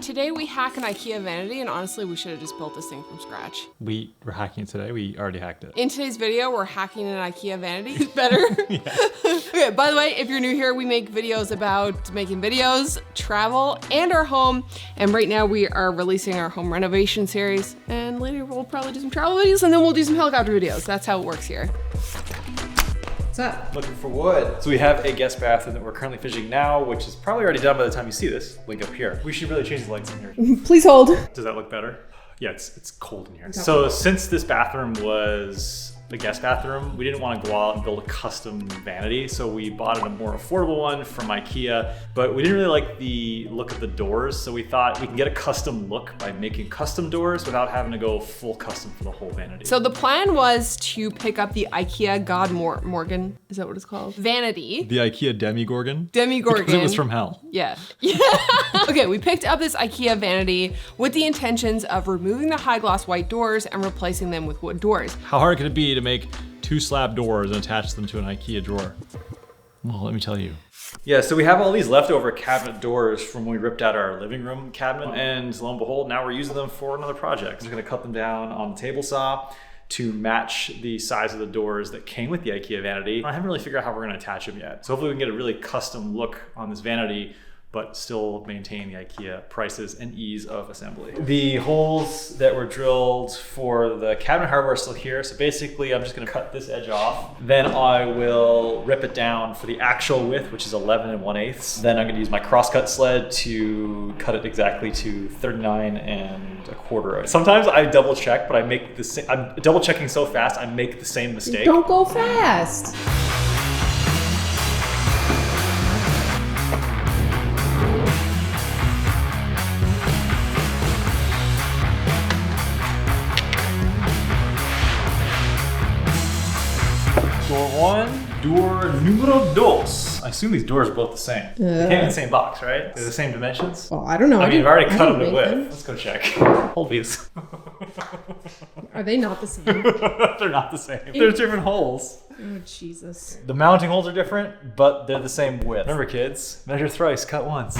Today we hack an IKEA Vanity, and honestly, we should have just built this thing from scratch. We were hacking it today. We already hacked it. In today's video, we're hacking an IKEA Vanity. It's better. Okay, by the way, if you're new here, we make videos about making videos, travel, and our home. And right now we are releasing our home renovation series. And later we'll probably do some travel videos, and then we'll do some helicopter videos. That's how it works here. What's up? Looking for wood. So we have a guest bathroom that we're currently finishing now, which is probably already done by the time you see this. Link up here. We should really change the lights in here. Please hold. Does that look better? Yeah, it's cold in here. So since this bathroom was the guest bathroom, we didn't want to go out and build a custom vanity, so we bought a more affordable one from IKEA, but we didn't really like the look of the doors, so we thought we can get a custom look by making custom doors without having to go full custom for the whole vanity. So the plan was to pick up the IKEA Godmorgon, is that what it's called? Vanity. The IKEA Demigorgon? Demigorgon. Because it was from hell. Yeah. Okay, we picked up this IKEA Vanity with the intentions of removing the high gloss white doors and replacing them with wood doors. How hard could it be to make 2 slab doors and attach them to an IKEA drawer? Well, let me tell you. Yeah, so we have all these leftover cabinet doors from when we ripped out our living room cabinet, and lo and behold, now we're using them for another project. I'm just gonna cut them down on the table saw to match the size of the doors that came with the IKEA Vanity. I haven't really figured out how we're gonna attach them yet. So hopefully we can get a really custom look on this vanity, but still maintain the IKEA prices and ease of assembly. The holes that were drilled for the cabinet hardware are still here. So basically I'm just gonna cut this edge off. Then I will rip it down for the actual width, which is 11 1/8. Then I'm gonna use my crosscut sled to cut it exactly to 39 1/4. Sometimes I double check, but I make the same, I'm double checking so fast, I make the same mistake. Don't go fast. Door 1, door numero dos. I assume these doors are both the same. They came in the same box, right? They're the same dimensions? Well, I don't know. I mean, I've already cut them to make width. them. Let's go check. Hold these. Are they not the same? They're not the same. There's different holes. Oh, Jesus. The mounting holes are different, but they're the same width. Remember, kids, measure thrice, cut once.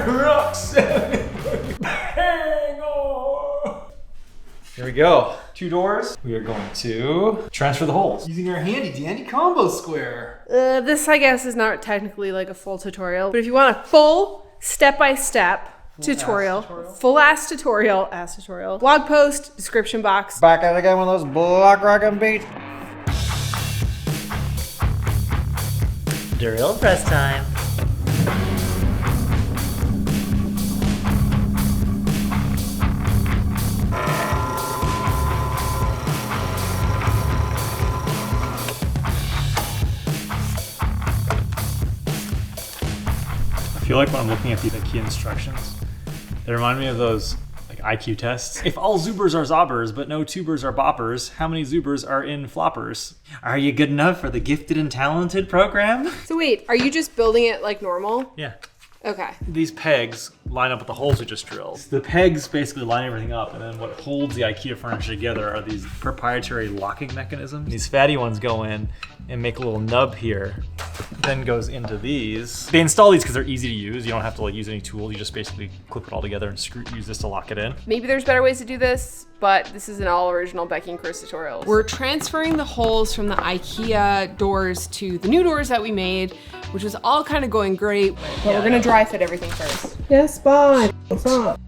Roxanne. Hang on. Here we go. 2 doors. We are going to transfer the holes using our handy dandy combo square. This, I guess, is not technically like a full tutorial, but if you want a full step-by-step tutorial, full-ass tutorial, blog post, description box. Back at it again with those block rockin' beats. Drill press time. I feel like when I'm looking at these IKEA instructions, they remind me of those like IQ tests. If all Zubers are Zobbers, but no tubers are boppers, how many Zubers are in floppers? Are you good enough for the gifted and talented program? So wait, are you just building it like normal? Yeah. Okay. These pegs line up with the holes we just drilled. The pegs basically line everything up, and then what holds the IKEA furniture together are these proprietary locking mechanisms. These fatty ones go in and make a little nub here, then goes into these. They install these because they're easy to use. You don't have to like use any tool. You just basically clip it all together and use this to lock it in. Maybe there's better ways to do this, but this is an all original Becky and Chris tutorial. We're transferring the holes from the IKEA doors to the new doors that we made, which was all kind of going great, but we're gonna dry fit everything first. Yes, bye. What's up?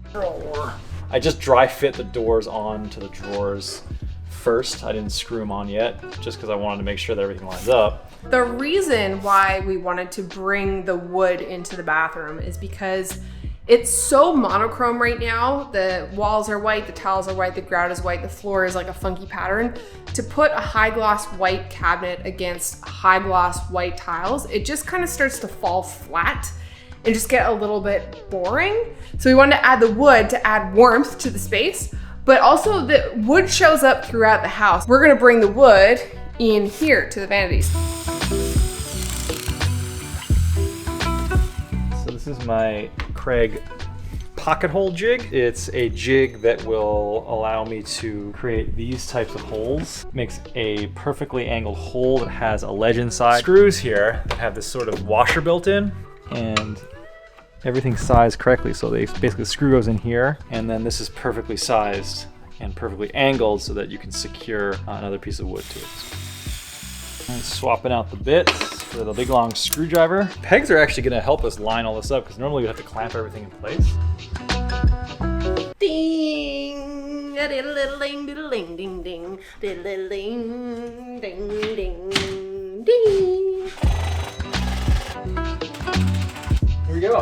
I just dry fit the doors onto the drawers first. I didn't screw them on yet, just because I wanted to make sure that everything lines up. The reason why we wanted to bring the wood into the bathroom is because it's so monochrome right now. The walls are white, the tiles are white, the grout is white, the floor is like a funky pattern. To put a high gloss white cabinet against high gloss white tiles, it just kind of starts to fall flat and just get a little bit boring. So we wanted to add the wood to add warmth to the space, but also the wood shows up throughout the house. We're gonna bring the wood in here to the vanities. So this is my Craig pocket hole jig. It's a jig that will allow me to create these types of holes. Makes a perfectly angled hole that has a ledge inside. Screws here that have this sort of washer built in, and everything's sized correctly. So they basically, the screw goes in here, and then this is perfectly sized and perfectly angled so that you can secure another piece of wood to it. And swapping out the bits for the big long screwdriver. Pegs are actually gonna help us line all this up because normally we have to clamp everything in place. Ding, a little ding, ding, ding, ding, ding, ding, ding, ding. Here we go.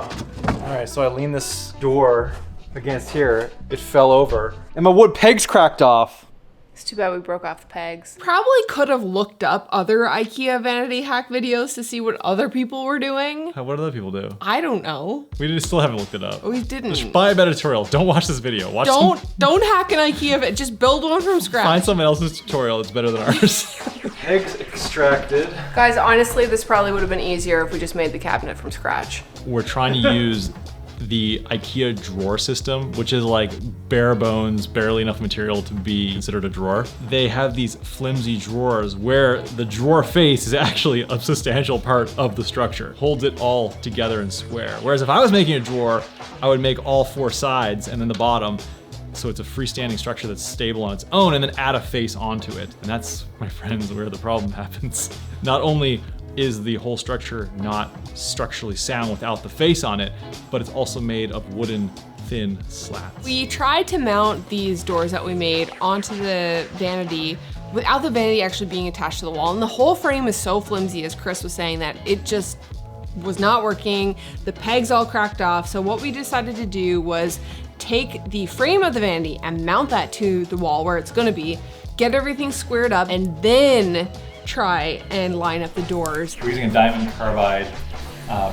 All right, so I leaned this door against here. It fell over, and my wood pegs cracked off. It's too bad we broke off the pegs. Probably could have looked up other IKEA vanity hack videos to see what other people were doing. What do other people do? I don't know. We still haven't looked it up. We didn't. Just buy a better tutorial. Don't watch this video. Don't hack an IKEA. Just build one from scratch. Find someone else's tutorial that's better than ours. Pegs extracted. Guys, honestly, this probably would have been easier if we just made the cabinet from scratch. We're trying to use the IKEA drawer system, which is like bare bones, barely enough material to be considered a drawer. They have these flimsy drawers where the drawer face is actually a substantial part of the structure, holds it all together and square. Whereas if I was making a drawer, I would make all four sides and then the bottom, so it's a freestanding structure that's stable on its own, and then add a face onto it. And that's, my friends, where the problem happens. Not only is the whole structure not structurally sound without the face on it, but it's also made of wooden thin slats. We tried to mount these doors that we made onto the vanity without the vanity actually being attached to the wall. And the whole frame is so flimsy, as Chris was saying, that it just was not working. The pegs all cracked off. So what we decided to do was take the frame of the vanity and mount that to the wall where it's gonna be, get everything squared up, and then try and line up the doors. We're using a diamond carbide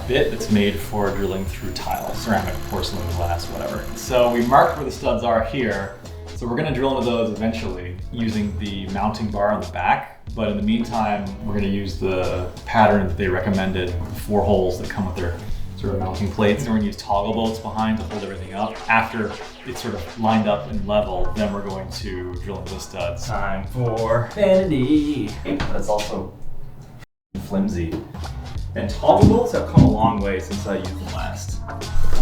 bit that's made for drilling through tile, ceramic, porcelain, glass, whatever. So we marked where the studs are here. So we're gonna drill into those eventually using the mounting bar on the back. But in the meantime, we're gonna use the pattern that they recommended, 4 holes that come with their sort of mounting plates. And we're gonna use toggle bolts behind to hold everything up. After it's sort of lined up and level, then we're going to drill into the studs. Time for vanity. But it's also flimsy. And toggle bolts have come a long way since I used them last.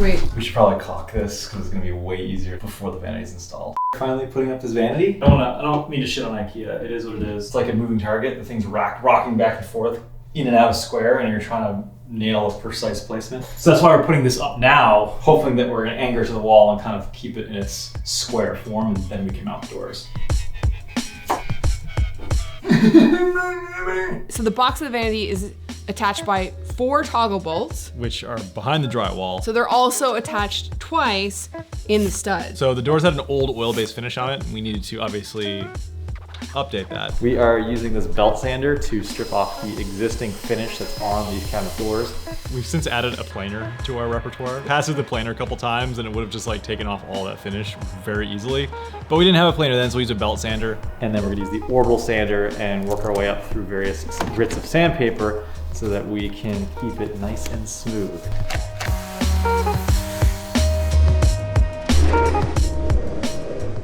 Wait. We should probably caulk this because it's gonna be way easier before the vanity's installed. Finally putting up this vanity. I don't mean to shit on IKEA. It is what it is. It's like a moving target. The thing's rocking back and forth in and out of square, and you're trying to nail a precise placement. So that's why we're putting this up now, hoping that we're gonna anchor to the wall and kind of keep it in its square form, and then we can mount the doors. So the box of the vanity is attached by 4 toggle bolts, which are behind the drywall. so they're also attached twice in the studs. So the doors had an old oil-based finish on it, and we needed to obviously update that. We are using this belt sander to strip off the existing finish that's on these cabinet doors. We've since added a planer to our repertoire. Passed through the planer a couple times and it would have just like taken off all that finish very easily. But we didn't have a planer then, so we used a belt sander. And then we're gonna use the orbital sander and work our way up through various grits of sandpaper so that we can keep it nice and smooth.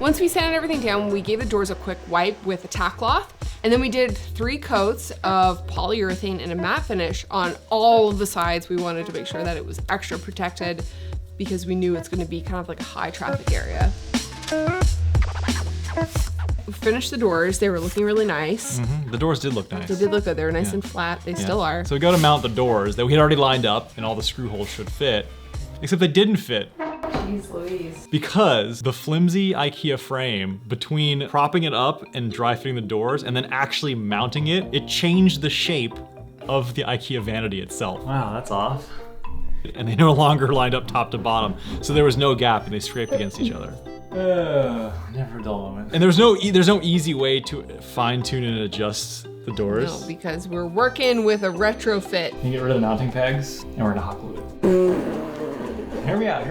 Once we sanded everything down, we gave the doors a quick wipe with a tack cloth, and then we did 3 coats of polyurethane and a matte finish on all of the sides. We wanted to make sure that it was extra protected because we knew it's gonna be kind of like a high traffic area. We finished the doors. They were looking really nice. Mm-hmm. The doors did look nice. They did look good. They were nice and flat. They still are. So we go to mount the doors that we had already lined up and all the screw holes should fit, except they didn't fit. Jeez Louise. Because the flimsy IKEA frame, between propping it up and dry fitting the doors and then actually mounting it, it changed the shape of the IKEA vanity itself. Wow, that's off. And they no longer lined up top to bottom. So there was no gap and they scraped against each other. Never a dull moment. And there's no easy way to fine tune and adjust the doors. No, because we're working with a retrofit. You get rid of the mounting pegs and we're gonna hot glue it. Hear me out.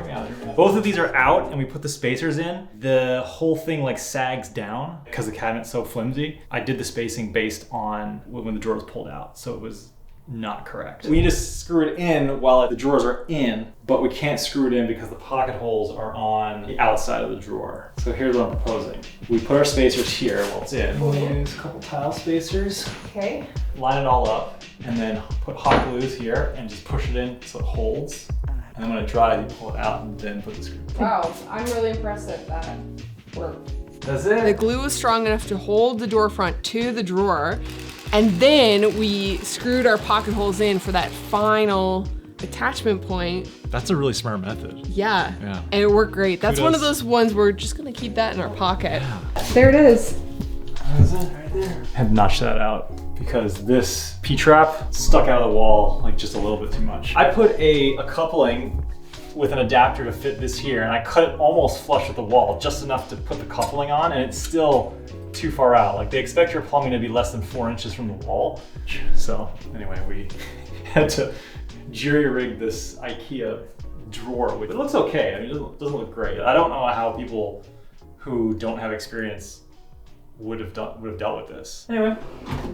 Both of these are out and we put the spacers in. The whole thing like sags down because the cabinet's so flimsy. I did the spacing based on when the drawer was pulled out. So it was not correct. We need to screw it in while the drawers are in, but we can't screw it in because the pocket holes are on the outside of the drawer. So here's what I'm proposing. We put our spacers here while it's in. We'll use a couple tile spacers. Okay. Line it all up, and then put hot glues here and just push it in so it holds. And then when it dries, you pull it out and then put the screw. Wow, I'm really impressed that that worked. That's it. The glue was strong enough to hold the door front to the drawer, and then we screwed our pocket holes in for that final attachment point. That's a really smart method. Yeah. Yeah. And it worked great. That's one of Kudos. those ones we're just gonna keep that in our pocket. Yeah. There it is. That's it right there. I had to notch that out because this P-trap stuck out of the wall like just a little bit too much. I put a coupling with an adapter to fit this here, and I cut it almost flush with the wall, just enough to put the coupling on, and it's still too far out. Like, they expect your plumbing to be less than 4 inches from the wall. So anyway, we had to jury-rig this IKEA drawer. It looks okay. I mean, it doesn't look great. I don't know how people who don't have experience would have dealt with this. Anyway,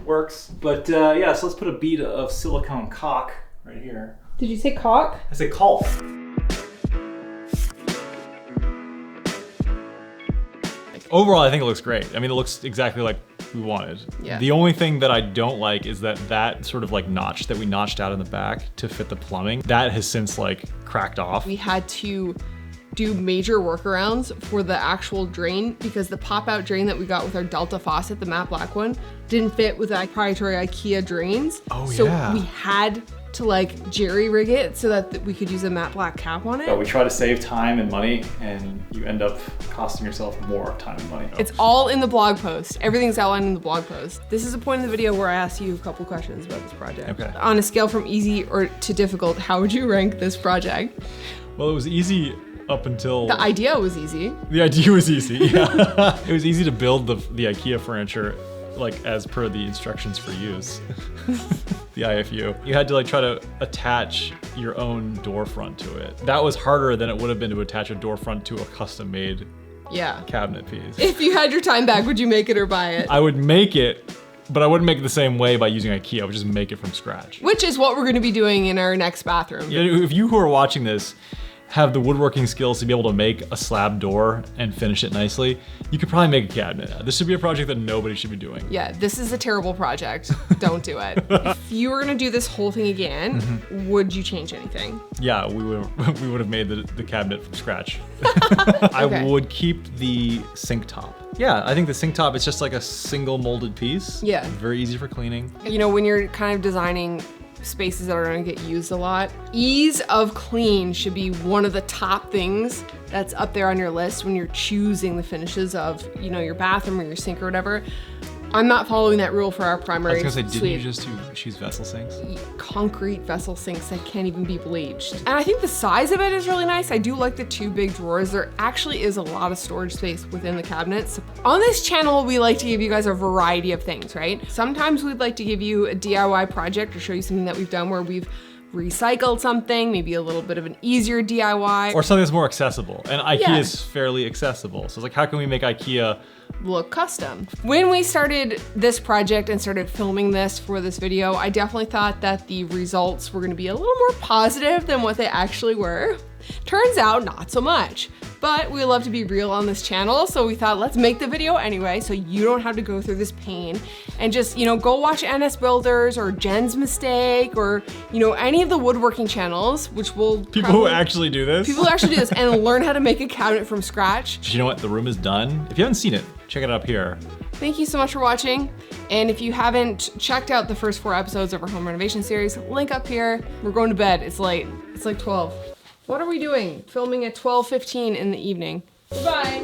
works. But yeah, so let's put a bead of silicone caulk right here. Did you say caulk? I say caulk. Overall, I think it looks great. I mean, it looks exactly like we wanted. Yeah. The only thing that I don't like is that sort of like notch that we notched out in the back to fit the plumbing, that has since like cracked off. We had to do major workarounds for the actual drain because the pop-out drain that we got with our Delta faucet, the matte black one, didn't fit with our proprietary IKEA drains. Oh, so yeah. we had to like jerry-rig it so that we could use a matte black cap on it. But we try to save time and money, and you end up costing yourself more time and money. It's all in the blog post. Everything's outlined in the blog post. This is a point in the video where I ask you a couple questions about this project. Okay. On a scale from easy or to difficult, how would you rank this project? Well, it was easy up until... The idea was easy. The idea was easy, yeah. It was easy to build the IKEA furniture like as per the instructions for use. The IFU. You had to like try to attach your own door front to it. That was harder than it would have been to attach a door front to a custom made Yeah. cabinet piece. If you had your time back, would you make it or buy it? I would make it, but I wouldn't make it the same way by using IKEA. I would just make it from scratch. Which is what we're gonna be doing in our next bathroom. Yeah, if you who are watching this have the woodworking skills to be able to make a slab door and finish it nicely, you could probably make a cabinet. This should be a project that nobody should be doing. Yeah, this is a terrible project. Don't do it. If you were gonna do this whole thing again, would you change anything? Yeah, we would have made the cabinet from scratch. I Okay. would keep the sink top. Yeah, I think the sink top is just like a single molded piece. Yeah. Very easy for cleaning. You know, when you're kind of designing spaces that are gonna get used a lot, ease of clean should be one of the top things that's up there on your list when you're choosing the finishes of, you know, your bathroom or your sink or whatever. I'm not following that rule for our I primary was gonna say, didn't you suite. just choose vessel sinks? Concrete vessel sinks that can't even be bleached. And I think the size of it is really nice. I do like the 2 big drawers. There actually is a lot of storage space within the cabinets. On this channel, we like to give you guys a variety of things, right? Sometimes we'd like to give you a DIY project or show you something that we've done where we've recycled something, maybe a little bit of an easier DIY. Or something that's more accessible. And IKEA Yeah. is fairly accessible. So it's like, how can we make IKEA? Look custom. When we started this project and started filming this for this video, I definitely thought that the results were gonna be a little more positive than what they actually were. Turns out, not so much. But we love to be real on this channel, so we thought let's make the video anyway so you don't have to go through this pain and just, you know, go watch NS Builders or Jen's Mistake or, you know, any of the woodworking channels, which will People who actually do this? People who actually do this and learn how to make a cabinet from scratch. You know what? The room is done. If you haven't seen it, check it out up here. Thank you so much for watching. And if you haven't checked out the first 4 episodes of our home renovation series, link up here. We're going to bed. It's late. It's like 12. What are we doing? Filming at 12:15 in the evening. Goodbye.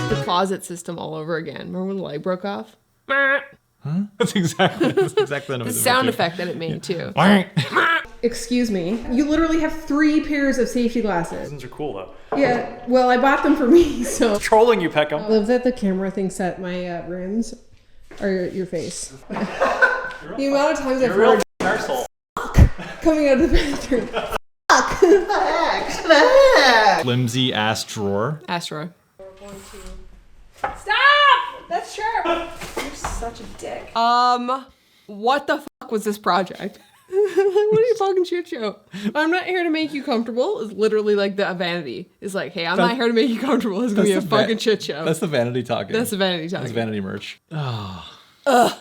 The closet system all over again. Remember when the light broke off? That's exactly the noise. The sound effect that it made too. These Excuse me. You literally have 3 pairs of safety glasses. ones are cool though. Yeah, well, I bought them for me, so. Trolling you, Peckham. I love that the camera thinks that my rims are your face. The amount of times I feel like arsehole. coming out of the bathroom. Flimsy ass drawer. Astro. Stop! That's sharp. You're such a dick. What the fuck fuck was this project? What are you fucking shit show? I'm not here to make you comfortable. It's literally like the Vanity. It's like, hey, I'm not here to make you comfortable. It's gonna be a fucking shit show. That's the Vanity talking. That's the Vanity talking. That's Vanity merch. Ugh.